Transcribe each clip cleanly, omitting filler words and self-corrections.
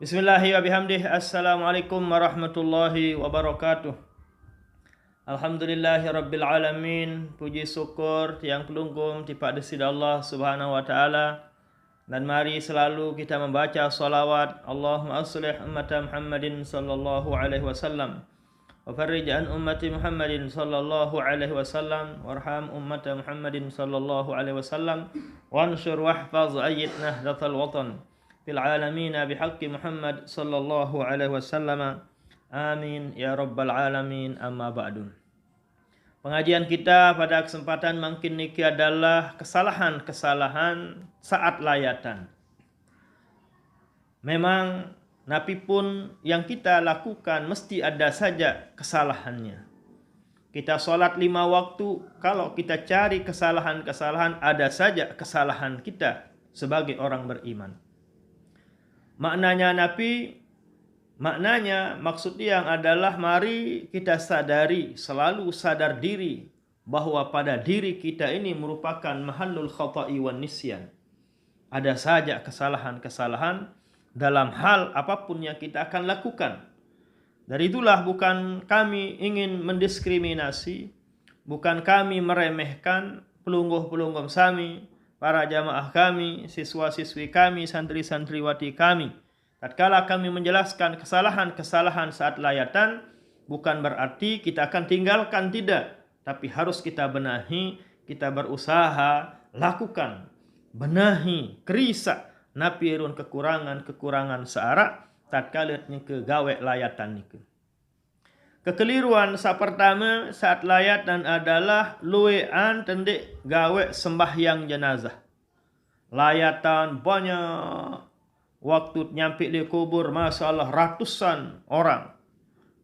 Bismillahi wa bihamdih. Assalamualaikum warahmatullahi wabarakatuh. Alhamdulillahi rabbil alamin. Puji syukur tiang pelungkum tipak desida Allah subhanahu wa ta'ala. Dan mari selalu kita membaca salawat. Allahumma aslih ummata Muhammadin sallallahu alaihi wasallam. Wa farrij an ummati Muhammadin sallallahu alaihi wasallam. Warham ummata Muhammadin sallallahu alaihi wasallam. Wansur wahfaz ayyid nahdatal watan fil alamin bihaqqi Muhammad sallallahu alaihi wasallam. Amin ya rabbal alamin. Amma ba'du. Pengajian kita pada kesempatan makin niki adalah kesalahan-kesalahan saat layatan. Memang napi pun yang kita lakukan mesti ada saja kesalahannya. Kita sholat 5 waktu, kalau kita cari kesalahan-kesalahan, ada saja kesalahan kita sebagai orang beriman. Maknanya maksud yang adalah mari kita sadari, selalu sadar diri bahwa pada diri kita ini merupakan mahallul khata'i wan nisyan. Ada saja kesalahan-kesalahan dalam hal apapun yang kita akan lakukan. Dari itulah bukan kami ingin mendiskriminasi, bukan kami meremehkan pelungguh-pelungguh kami, para jamaah kami, siswa-siswi kami, santri-santriwati kami. Tatkala kami menjelaskan kesalahan-kesalahan saat layatan, bukan berarti kita akan tinggalkan, tidak. Tapi harus kita benahi, kita berusaha, lakukan. Benahi, kerisa, napirun kekurangan-kekurangan searak, tatkala ke gawe layatan niku. Kekeliruan pertama saat layatan adalah luwean tendek gawe sembahyang jenazah. Layatan banyak, waktu nyampe di kubur Masya Allah ratusan orang.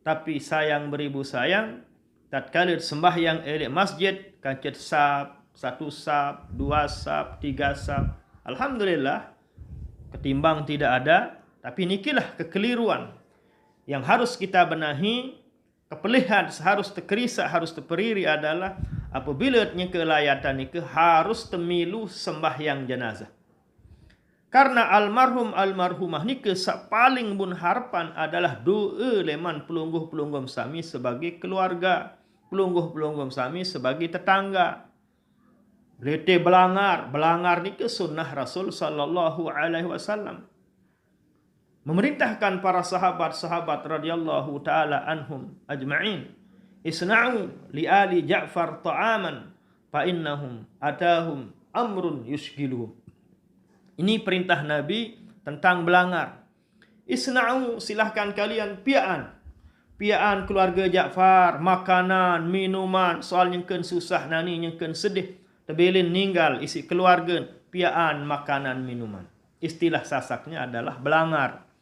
Tapi sayang beribu sayang, tatkala sembahyang di masjid kancet sab, 1 sab, 2 sab, 3 sab. Alhamdulillah, ketimbang tidak ada. Tapi nikilah kekeliruan yang harus kita benahi. Kepelihan harus terkerisa, harus terperiri adalah apabila ke layatan itu harus temilu sembahyang jenazah. Karena almarhumah ni paling bun harapan adalah doa leman pelungguh-pelungguh sami sebagai keluarga, pelungguh-pelungguh sami sebagai tetangga. Berite belangar ni sunnah Rasul sallallahu alaihi wasallam. Memerintahkan para sahabat-sahabat radhiyallahu taala anhum ajma'in, isna'u li ali Ja'far ta'aman fa innahum atahum amrun yushgiluhum. Ini perintah Nabi tentang belangar. Isna'u, silahkan kalian piaan keluarga Ja'far, makanan, minuman, soal nyengken susah nani nyengken sedih, tebilin ninggal isi keluarga, piaan makanan minuman. Istilah sasaknya adalah belangar.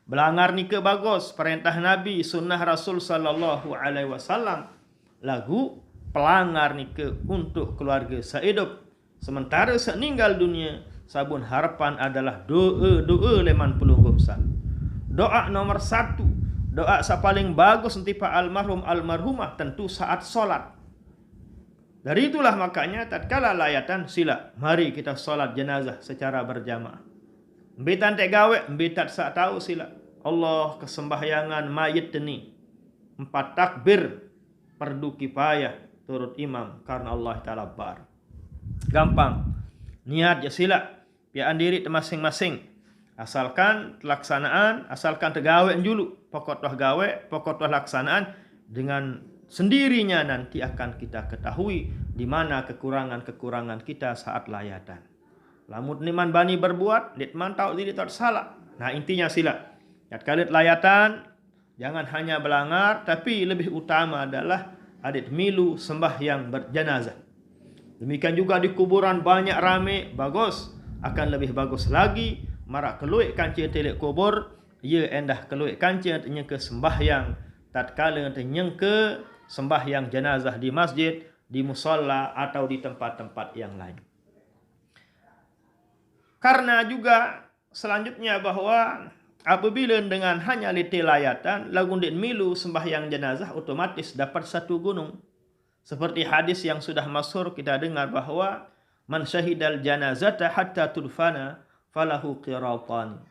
Belangar ni ke bagus, perintah Nabi, sunnah Rasul sallallahu alaihi wasallam. Lagu pelangar ni ke untuk keluarga sehidup. Sementara seninggal dunia, sabun harapan adalah doa leman pelungguh sam. Doa nomor 1, doa paling bagus nanti pak almarhumah tentu saat solat. Dari itulah makanya tatkala layatan sila, mari kita solat jenazah secara berjamaah. Mbitan tek gawe, mbitat sak tahu sila. Allah kesembahyangan mayit ini 4 takbir fardu kifayah turut imam karena Allah taala bar. Gampang. Niat ya sila, pian diri masing-masing. Asalkan pelaksanaan, asalkan tegawe dulu. Pokok toh gawe, pokok toh laksanaan, dengan sendirinya nanti akan kita ketahui di mana kekurangan-kekurangan kita saat layatan. Lamun niman bani berbuat, nitman tahu diri tak salah. Nah intinya sila. Tatkala layatan, jangan hanya belangar, tapi lebih utama adalah adit milu sembahyang berjenazah. Demikian juga di kuburan banyak rame, bagus. Akan lebih bagus lagi, marak keluik kancing telek kubur, ia endah keluik kancing ke sembahyang. Tatkala ke sembahyang jenazah di masjid, di musalla atau di tempat-tempat yang lain. Karena juga selanjutnya bahwa apabila dengan hanya liti layatan, lagun milu sembahyang jenazah otomatis dapat 1 gunung. Seperti hadis yang sudah masyhur kita dengar bahwa man syahidal janazata hatta tudfana falahu qiratan.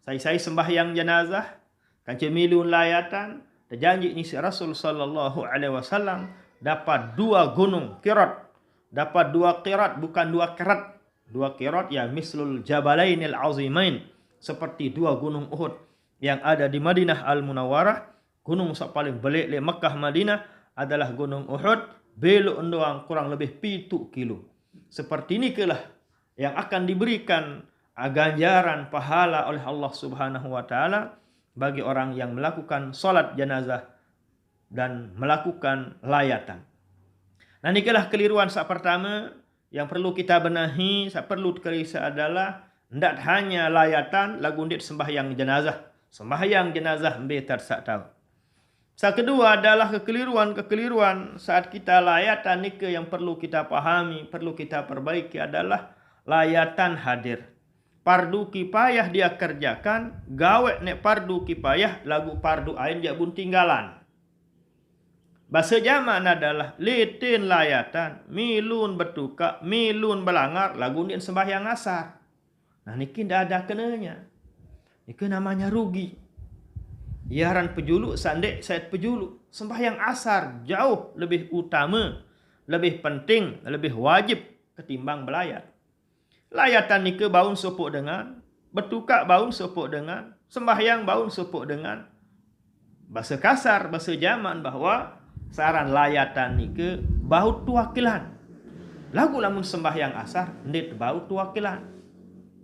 Saya sembahyang jenazah, kanca milun layatan, terjanji ni si Rasul sallallahu alaihi wasallam dapat 2 gunung qirat. Dapat 2 qirat, bukan 2 kerat. 2 qirat ya mislul jabalainil azimain, seperti 2 gunung Uhud yang ada di Madinah Al-Munawwarah. Gunung yang paling belik le Makkah Madinah adalah gunung Uhud, belok doang kurang lebih 7 kilo. Seperti ini kelah yang akan diberikan ganjaran pahala oleh Allah Subhanahu wa taala bagi orang yang melakukan salat jenazah dan melakukan layatan. Nah, nikalah keliruan sak pertama yang perlu kita benahi, sak perlu kerisa adalah ndak hanya layatan lagu ndit sembahyang jenazah. Sembahyang jenazah betar sak tahu. Sak kedua adalah kekeliruan saat kita layatan nika yang perlu kita pahami, perlu kita perbaiki adalah layatan hadir. Fardu kifayah dia kerjakan, gawe nek fardu kifayah lagu fardu ain dia pun tinggalan. Bahasa zaman adalah litin layatan, milun bertuka, milun belangar, lagu ni sembahyang asar. Nah niki ndak ada kenanya. Niki namanya rugi. Yaran pejulu sandek saat pejulu. Sembahyang asar jauh lebih utama, lebih penting, lebih wajib ketimbang belayat. Layatan nike baun sopok dengan, bertukak baun sopok dengan, sembahyang baun sopok dengan. Bahasa kasar, bahasa zaman bahwa saran layatan nike bau tuakilan. Lagu lamun sembahyang asar, nit bau tuakilan.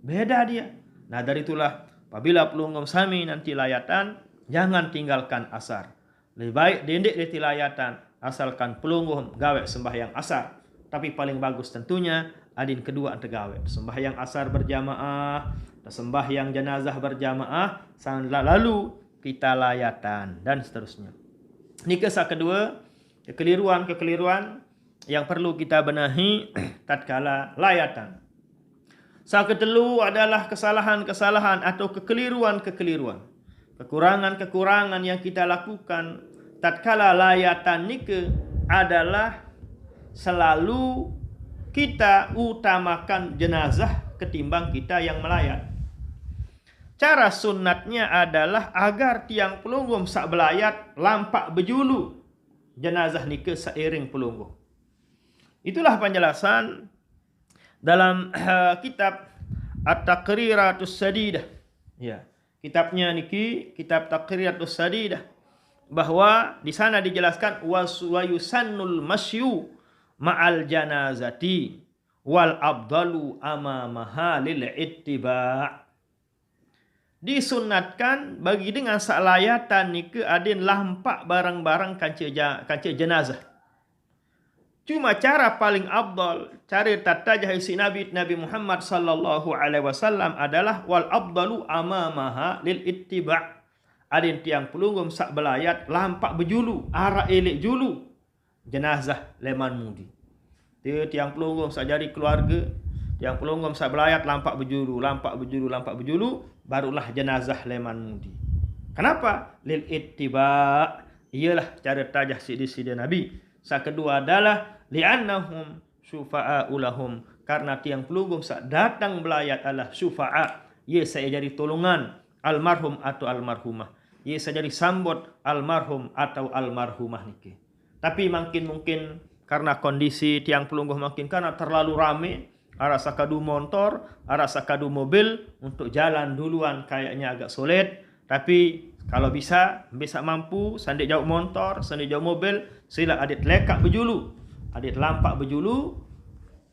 Beda dia. Nah dari itulah apabila pelunggum sami nanti layatan, jangan tinggalkan asar. Lebih baik dendek di layatan, asalkan pelunggum gawe sembahyang asar. Tapi paling bagus tentunya adin kedua antegawe. Sembahyang asar berjamaah, sembahyang jenazah berjamaah, lalu kita layatan dan seterusnya. Ini kisah kedua, kekeliruan yang perlu kita benahi tatkala layatan. Kisah ketelu adalah kesalahan-kesalahan atau kekeliruan-kekeliruan. Kekurangan-kekurangan yang kita lakukan tatkala layatan nike adalah selalu kita utamakan jenazah ketimbang kita yang melayat. Cara sunnatnya adalah agar tiang pelunggum sak belayat lampak berjulu jenazah nike seiring pelunggum. Itulah penjelasan dalam kitab At-Taqriratus Sadidah. Ya, kitabnya niki kitab Taqriratus Sadidah, bahwa di sana dijelaskan wa yusannul masyu ma'al janazati wal abdalu amamaha lil ittiba'. Disunatkan bagi dengan salayatan nike adin lampak barang-barang kanca jenazah. Cuma cara paling abdal, cara tatajah isi Nabi Muhammad sallallahu alaihi wasallam adalah wal abdalu amamaha lil ittiba'. Adin tiang pelunggum sak belayat lampak berjulu, arah elek julu jenazah leman mudi. Dia tiang pelunggum sak jari keluarga, tiang pelunggum sak belayat lampak berjulu, barulah jenazah leman mudi. Kenapa? Lil ittiba'. Ialah cara tajah sidi Nabi. Sak kedua adalah li'annahum syufa'a'u lahum, karena tiang pelunggum sak datang belayat adalah syufa'a. Ia saya jadi tolongan almarhum atau almarhumah. Ia saya jadi sambut almarhum atau almarhumah niki. Tapi mungkin karena kondisi tiang pelungguh makin karena terlalu ramai, arah sakadu motor, arah sakadu mobil, untuk jalan duluan kayaknya agak sulit. Tapi kalau bisa mampu, sandik jauh motor, sandik jauh mobil, sila adit lekak berjulu, adit lampak berjulu,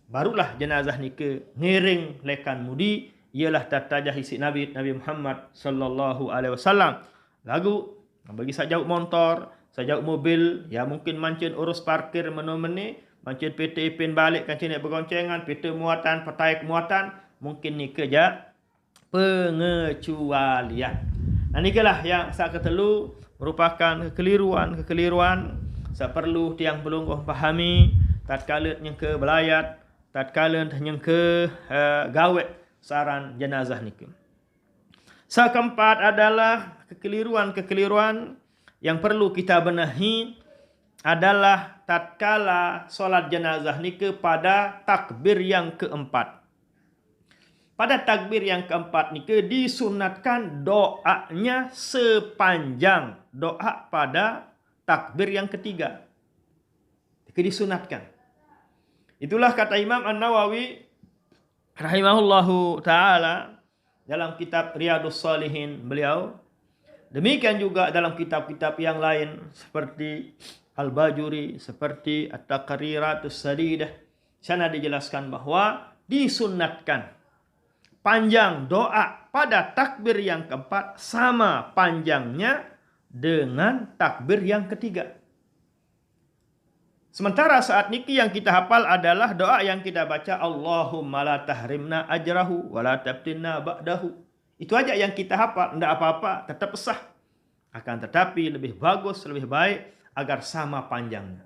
barulah jenazah niki ngiring lekan mudi. Ialah tatajah isi Nabi Muhammad sallallahu alaihi wasallam. Lagu bagi sajauh motor, sajauh mobil, ya mungkin mancin urus parkir menomene, mancin PT ipin balik kancing nak bergoncengan, PT muatan, petai muatan, mungkin ni kerja pengecualian. Nah nikalah yang saya ketelu merupakan kekeliruan saya perlu tiang pelungguh pahami tatkala nyengke belayat, tatkala nyengke gawe saran jenazah niki. Sa keempat adalah kekeliruan yang perlu kita benahi adalah tatkala solat jenazah niki pada takbir yang keempat. pada takbir yang keempat nike disunatkan doanya sepanjang doa pada takbir yang ketiga. Nike disunatkan. Itulah kata Imam An-Nawawi rahimahullahu taala dalam kitab Riyadhus Shalihin beliau. Demikian juga dalam kitab-kitab yang lain seperti Al-Bajuri, seperti At-Taqriratus Sadidah. Sana dijelaskan bahwa disunatkan panjang doa pada takbir yang keempat sama panjangnya dengan takbir yang ketiga. Sementara saat niki yang kita hafal adalah doa yang kita baca, Allahumma la tahrimna ajrahu wa la tabtinna ba'dahu. Itu aja yang kita hafal, tidak apa-apa, tetap sah. Akan tetapi lebih bagus, lebih baik agar sama panjangnya.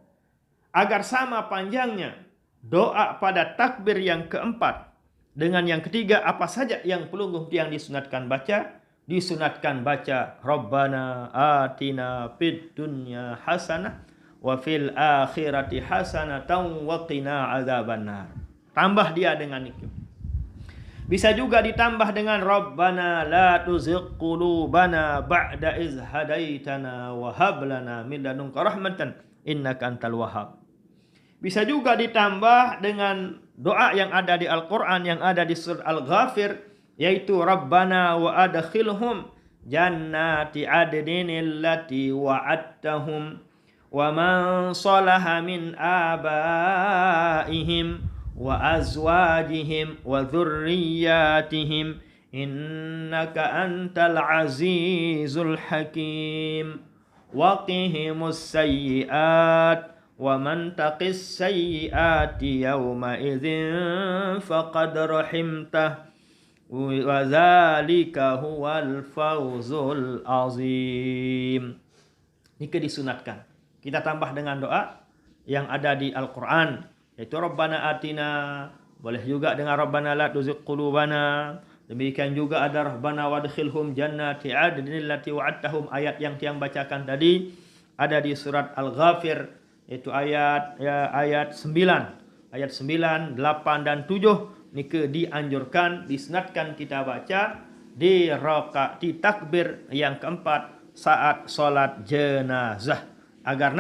Agar sama panjangnya doa pada takbir yang keempat dengan yang ketiga, apa saja yang pelungguh yang disunatkan baca? Disunatkan baca Rabbana atina fid dunya hasanah wa fil akhirati hasanatan wa qina adzabannar. Tambah dia dengan itu. Bisa juga ditambah dengan Rabbana la tuzigh qulubana ba'da iz hadaitana wa hab lana min ladunka rahmatan innaka antal wahhab. Bisa juga ditambah dengan doa yang ada di Al-Quran, yang ada di surat Al-Ghafir, yaitu Rabbana wa adkhilhum jannati adnin allati wa'adtahum wa man salaha min abaihim wa azwajihim wa dhurriyyatihim innaka antal azizul hakim wa qihimus sayyi'at wa man taqis sayyi'ati yawma idzin faqad rahimtah wa dzalika huwal fawzul azim. Ini disunatkan. Kita tambah dengan doa yang ada di Al-Quran, yaitu Rabbana atina, boleh juga dengan Rabbana la tuzigh qulubana. Demikian juga ada Rabbana wadkhilhum jannati adnin allati wa'adtahum, ayat yang tiang bacakan tadi ada di surat Al-Ghafir, yaitu ayat 9, 8 dan 7 nike dianjurkan, disunatkan kita baca di takbir yang keempat saat sholat jenazah, agar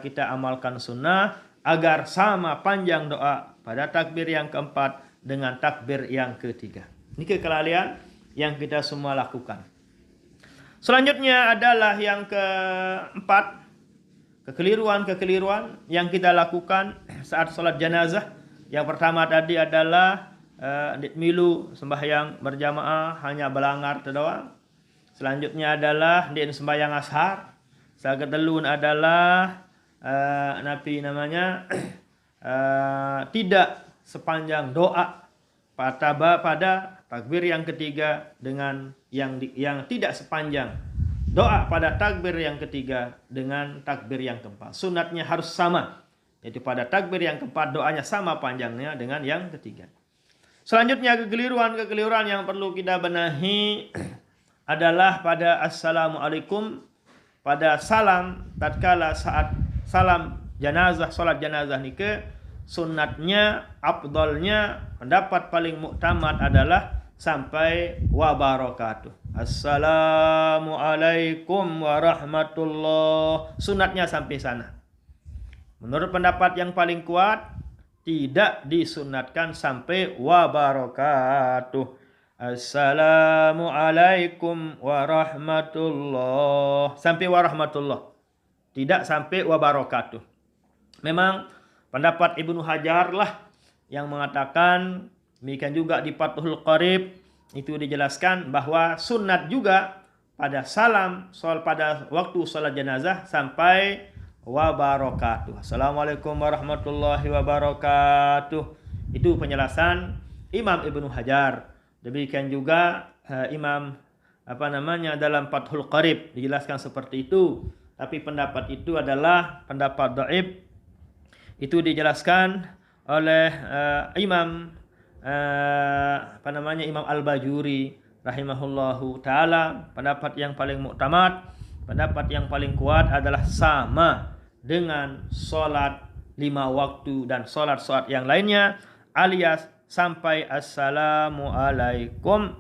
kita amalkan sunnah, agar sama panjang doa pada takbir yang keempat dengan takbir yang ketiga. Ini kelalaian yang kita semua lakukan. Selanjutnya adalah yang keempat, kekeliruan yang kita lakukan saat sholat jenazah. Yang pertama tadi adalah milu sembahyang berjamaah hanya belangar doang. Selanjutnya adalah di sembahyang ashar. Sagadalun adalah tidak sepanjang doa pada takbir yang ketiga dengan yang tidak sepanjang doa pada takbir yang ketiga dengan takbir yang keempat. Sunatnya harus sama, yaitu pada takbir yang keempat doanya sama panjangnya dengan yang ketiga. Selanjutnya kekeliruan yang perlu kita benahi adalah pada assalamualaikum, pada salam tatkala saat salam jenazah, salat jenazah nike sunatnya, afdalnya, pendapat paling muktamad adalah sampai wa barakatuh. Assalamualaikum warahmatullah. Sunatnya sampai sana. Menurut pendapat yang paling kuat, tidak disunatkan sampai wa barakatuh. Assalamualaikum warahmatullah. Sampai warahmatullah. Tidak sampai wa barakatuh. Memang pendapat Ibnu Hajar lah yang mengatakan, demikian juga di Fathul Qarib itu dijelaskan bahwa sunat juga pada salam pada waktu salat jenazah sampai wa barakatuh. Assalamualaikum warahmatullahi wabarakatuh. Itu penjelasan Imam Ibnu Hajar. Demikian juga Imam dalam Fathul Qarib dijelaskan seperti itu. Tapi pendapat itu adalah pendapat dhaif. Itu dijelaskan oleh Imam Imam Al-Bajuri rahimahullahu taala. Pendapat yang paling muktamad, pendapat yang paling kuat adalah sama dengan sholat 5 waktu dan sholat yang lainnya, alias sampai assalamualaikum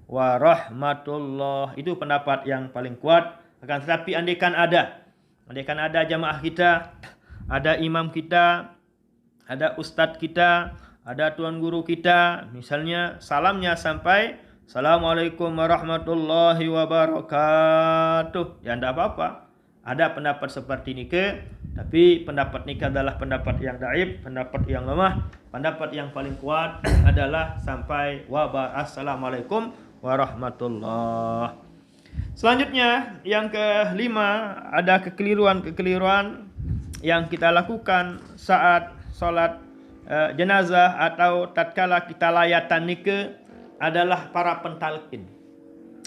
warahmatullah. Itu pendapat yang paling kuat. Akan tetapi andaikan ada jamaah kita, ada imam kita, ada ustadz kita, ada tuan guru kita, misalnya salamnya sampai assalamualaikum warahmatullahi wabarakatuh, ya tidak apa-apa. Ada pendapat seperti ini tapi pendapat ini adalah pendapat yang dhaif, pendapat yang lemah. Pendapat yang paling kuat adalah sampai assalamualaikum warahmatullah. Selanjutnya yang kelima, ada kekeliruan yang kita lakukan saat sholat jenazah atau tatkala kita layatan nikah adalah para pentalkin.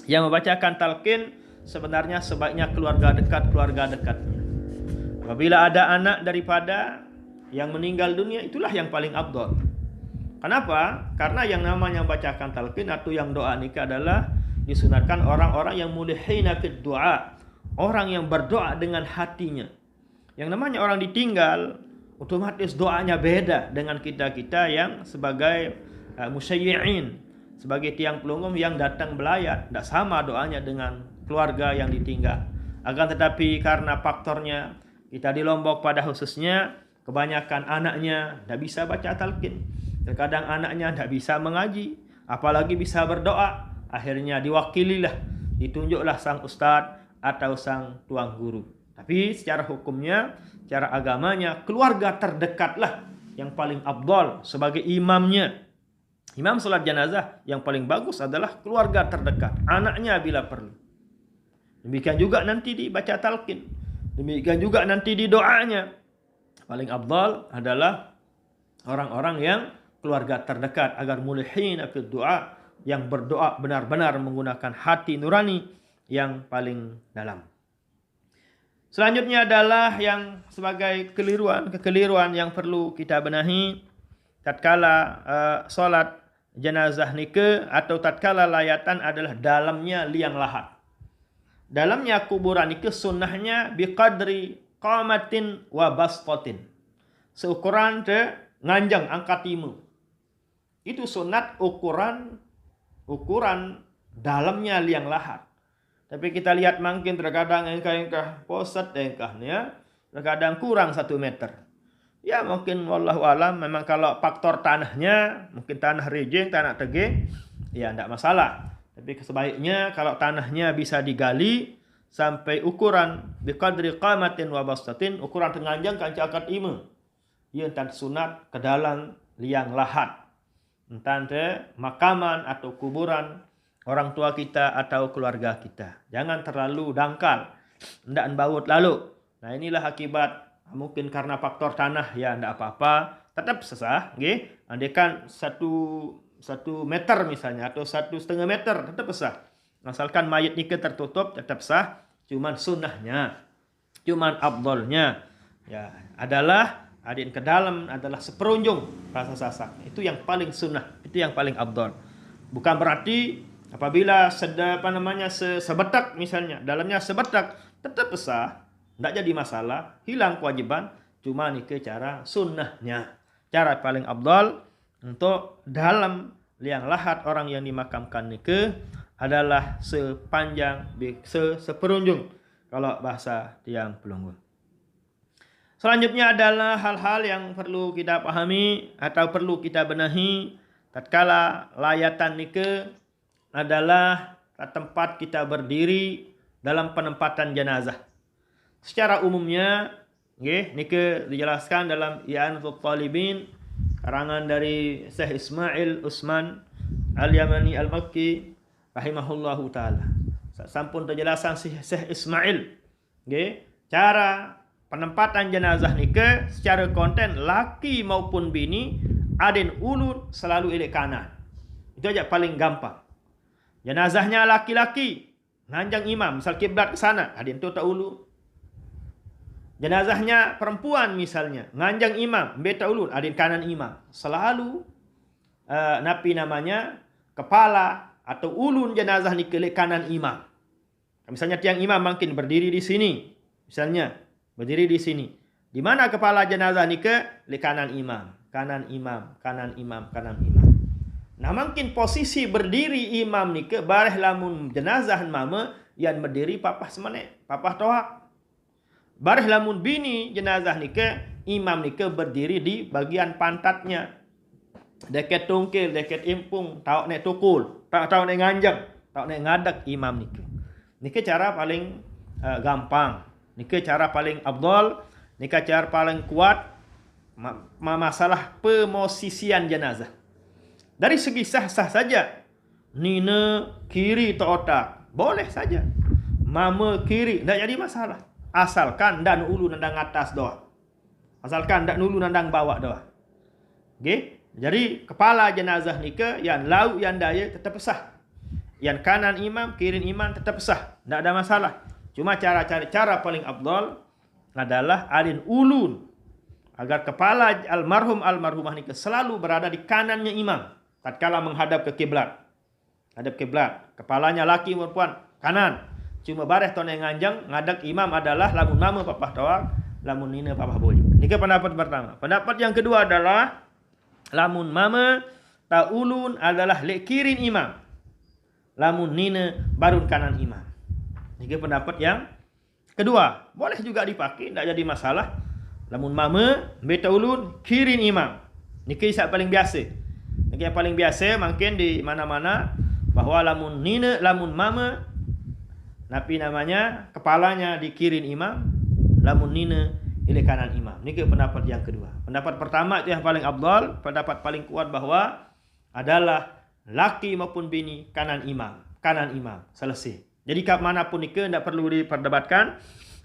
Yang membacakan talqin sebenarnya sebaiknya keluarga dekatnya. Apabila ada anak daripada yang meninggal dunia, itulah yang paling afdal. Kenapa? Karena yang namanya bacakan talqin atau yang doa nikah adalah disunatkan orang-orang yang mulihina fid du'a, orang yang berdoa dengan hatinya. Yang namanya orang ditinggal, otomatis doanya beda dengan kita-kita yang sebagai musyayyi'in, sebagai tiang pelunggung yang datang belayat. Tidak sama doanya dengan keluarga yang ditinggal. Akan tetapi karena faktornya kita di Lombok pada khususnya, kebanyakan anaknya tidak bisa baca talqin. Terkadang anaknya tidak bisa mengaji, apalagi bisa berdoa. Akhirnya diwakililah, ditunjuklah sang ustadz atau sang tuang guru. Tapi secara hukumnya, secara agamanya, keluarga terdekatlah yang paling afdal sebagai imamnya. Imam salat jenazah yang paling bagus adalah keluarga terdekat, anaknya bila perlu. Demikian juga nanti dibaca talqin. Demikian juga nanti di doanya. Paling afdal adalah orang-orang yang keluarga terdekat, agar mulihina fid du'a, yang berdoa benar-benar menggunakan hati nurani yang paling dalam. Selanjutnya adalah yang sebagai kekeliruan yang perlu kita benahi tatkala solat jenazah nikah atau tatkala layatan adalah dalamnya liang lahat. Dalamnya kuburan nikah sunnahnya biqadri qamatin wa basqatin. Seukuran nganjang angkat timu. Itu sunat ukuran dalamnya liang lahat. Tapi kita lihat makin terkadang engkah posat engkahnya, terkadang kurang 1 meter. Ya mungkin wallahu alam, memang kalau faktor tanahnya, mungkin tanah rejeng, tanah tegeh, ya tidak masalah. Tapi sebaiknya kalau tanahnya bisa digali sampai ukuran biqadri qamatin wa bastatin, ukuran tenganjang kancakat ima. Ia entan sunat ke dalam liang lahat. Entan makaman atau kuburan orang tua kita atau keluarga kita. Jangan terlalu dangkal, hendak baut lalu. Nah inilah akibat, mungkin karena faktor tanah, ya tidak apa-apa, tetap sah. Andaikan 1 meter misalnya atau 1,5 meter tetap sah. Asalkan mayat nikah tertutup tetap sah. Cuman sunnahnya, cuman afdalnya ya adalah adin ke dalam adalah seperunjung rasa sasak. Itu yang paling sunnah, itu yang paling afdal. Bukan berarti apabila sebetak misalnya, dalamnya sebetak tetap sah, tidak jadi masalah, hilang kewajiban. Cuma nikah cara sunnahnya, cara paling afdal untuk dalam liang lahat orang yang dimakamkan nikah adalah seperunjung kalau bahasa tiang pelunggung. Selanjutnya adalah hal-hal yang perlu kita pahami atau perlu kita benahi tatkala layatan nikah adalah tempat kita berdiri dalam penempatan jenazah. Secara umumnya, nikah dijelaskan dalam I'anatul Talibin, karangan dari Syekh Ismail Usman Al-Yamani Al-Makki rahimahullahu ta'ala. Sampun penjelasan Syekh Ismail. Cara penempatan jenazah nikah secara konten laki maupun bini, adin ulun selalu ilek kanan. Itu aja paling gampang. Jenazahnya laki-laki, nganjang imam, misal kiblat ke sana, adin tu tak ulu. Jenazahnya perempuan misalnya, nganjang imam, beta ulun, adin kanan imam. Selalu kepala atau ulun jenazah ni ke kanan imam. Misalnya tiang imam makin berdiri di sini, misalnya berdiri di sini. Di mana kepala jenazah ni ke kanan imam, kanan imam, kanan imam, kanan imam. Nah mungkin posisi berdiri imam ni ke bareh lamun jenazah mama yang berdiri papah semene, papah tohak. Bareh lamun bini jenazah ni ke imam ni ke berdiri di bagian pantatnya. Deket tungkil, deket impung, tahu nek tukul, tahu nek nganjak, tahu nek ngadak imam ni ke. Ni ke cara paling gampang. Ni ke cara paling afdal, ni ke cara paling kuat masalah pemosisian jenazah. Dari segi sah-sah saja. Nina kiri atau otak. Boleh saja. Mama kiri. Tak jadi masalah. Asalkan dan ulu nandang atas doa. Asalkan dan ulu nandang bawah doa. Okay? Jadi kepala jenazah ni ke yang lauk yang daya tetap sah. Yang kanan imam, kiri imam tetap sah. Tak ada masalah. Cuma cara paling afdal adalah alin ulun. Agar kepala almarhumah ni ke selalu berada di kanannya imam. Tatkala menghadap ke kiblat. Hadap kiblat. Kepalanya laki perempuan kanan. Cuma bareh tone nganjang ngadak imam adalah lamun mama papah tawak, lamun nina papah boleh. Ini ke pendapat pertama. Pendapat yang kedua adalah lamun mama taulun adalah lek kirin imam. Lamun nina barun kanan imam. Ini ke pendapat yang kedua. Boleh juga dipakai, tidak jadi masalah. Lamun mama betaulun kirin imam. Ini kisah paling biasa. Yang paling biasa mungkin di mana-mana bahwa lamun nina, lamun mama, napi namanya kepalanya di kirin imam, lamun nina di kanan imam. Ini pendapat yang kedua. Pendapat pertama itu yang paling afdal, pendapat paling kuat bahwa adalah laki maupun bini kanan imam, selesai. Jadi kat manapun nikah tidak perlu diperdebatkan,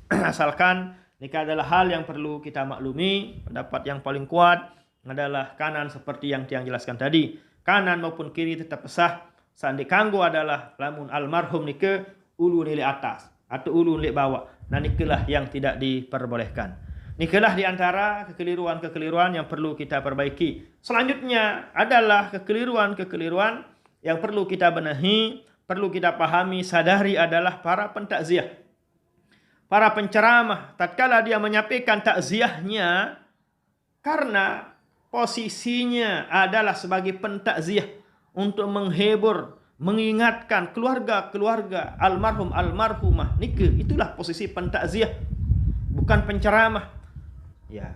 asalkan nikah adalah hal yang perlu kita maklumi. Pendapat yang paling kuat adalah kanan seperti yang Tiang jelaskan tadi. Kanan maupun kiri tetap sah. Sandi kanggo adalah lamun almarhum nikah ulu nilai atas atau ulu nilai bawah. Nah nikalah yang tidak diperbolehkan. Nikalah di antara kekeliruan-kekeliruan yang perlu kita perbaiki. Selanjutnya adalah kekeliruan-kekeliruan yang perlu kita benahi, perlu kita pahami, sadari adalah para pentakziah. Para penceramah tatkala dia menyampaikan takziahnya karena posisinya adalah sebagai pentakziah untuk menghibur, mengingatkan keluarga-keluarga almarhumah nikah. Itulah posisi pentakziah, bukan penceramah. Ya.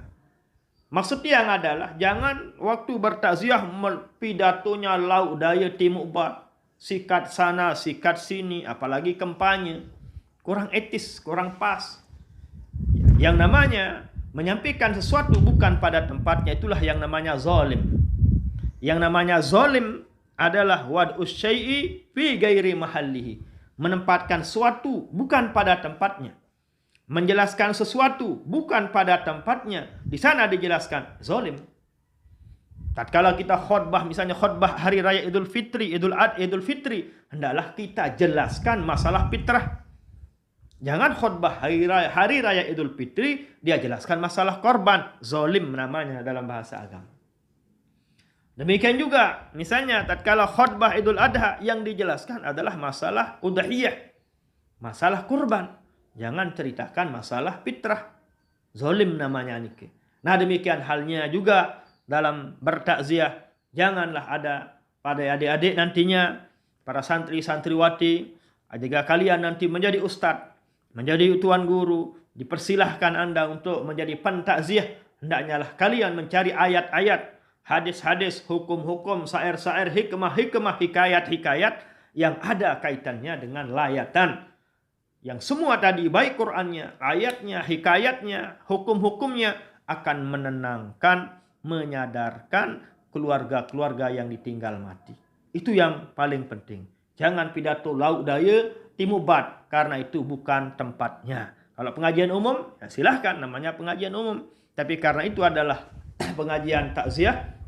Maksudnya yang adalah jangan waktu bertakziah pidatonya lauk daya timuk bat, sikat sana, sikat sini, apalagi kampanye. Kurang etis, kurang pas. Yang namanya menyampaikan sesuatu bukan pada tempatnya, itulah yang namanya zalim. Yang namanya zalim adalah wad'us syai'i fi ghairi mahallihi. Menempatkan sesuatu bukan pada tempatnya. Menjelaskan sesuatu bukan pada tempatnya. Di sana dijelaskan zalim. Tatkala kita khutbah, misalnya khutbah hari raya Idul Fitri, Idul Fitri, hendaklah kita jelaskan masalah fitrah. Jangan khutbah hari raya Idul Fitri, dia jelaskan masalah korban. Zalim namanya dalam bahasa agama. Demikian juga, misalnya tatkala khutbah Idul Adha, yang dijelaskan adalah masalah udhiyah, masalah kurban. Jangan ceritakan masalah fitrah. Zalim namanya niki. Nah demikian halnya juga dalam bertakziah. Janganlah ada pada adik-adik nantinya, para santri-santriwati, jika kalian nanti menjadi ustadz, menjadi tuan guru, dipersilahkan Anda untuk menjadi pentakziah. Hendaknya lah kalian mencari ayat-ayat, hadis-hadis, hukum-hukum, syair-syair, hikmah-hikmah, hikayat-hikayat yang ada kaitannya dengan layatan. Yang semua tadi, baik Qur'annya, ayatnya, hikayatnya, hukum-hukumnya, akan menenangkan, menyadarkan keluarga-keluarga yang ditinggal mati. Itu yang paling penting. Jangan pidato lauk daya, timubat, karena itu bukan tempatnya. Kalau pengajian umum, ya silahkan, namanya pengajian umum. Tapi karena itu adalah pengajian takziah,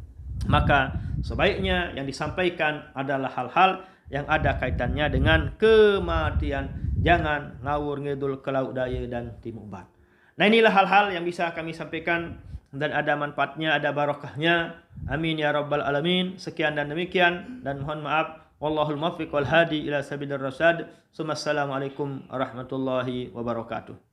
maka sebaiknya yang disampaikan adalah hal-hal yang ada kaitannya dengan kematian. Jangan ngawur ngidul ke lauk daya dan timubat. Nah inilah hal-hal yang bisa kami sampaikan dan ada manfaatnya, ada barokahnya. Amin ya rabbal alamin. Sekian dan demikian, dan mohon maaf. Wallahul muwaffiq wal hadi ila sabilir rasyad. Assalamualaikum warahmatullahi wabarakatuh.